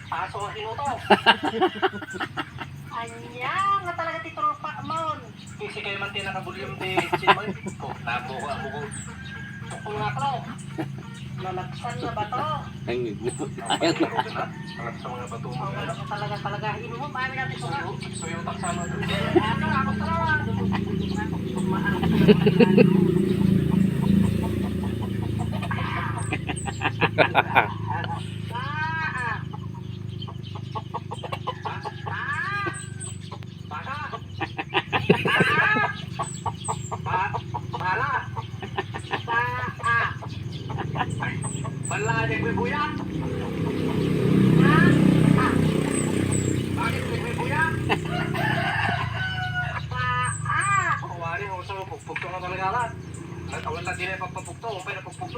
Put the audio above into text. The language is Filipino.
Paso ang hinuto. Anya nga talaga tito ng pakmon. Kasi kayo man tinakabulyong di sinmoy. Kung nabuko ang buko. Tukul nga ko. Lalaksan nga ba to? Ayun. Lalaksan nga ba to? Talaga. Inumo, maamin natin ito nga. Suyutak sama to. Ako talaga. Bala, nagbibuya. Bakit nagbibuya? Kawari mo sa pagpugto nga talaga lang. Nagkawan na din ay pagpapugto, kung pa'y napagpugto.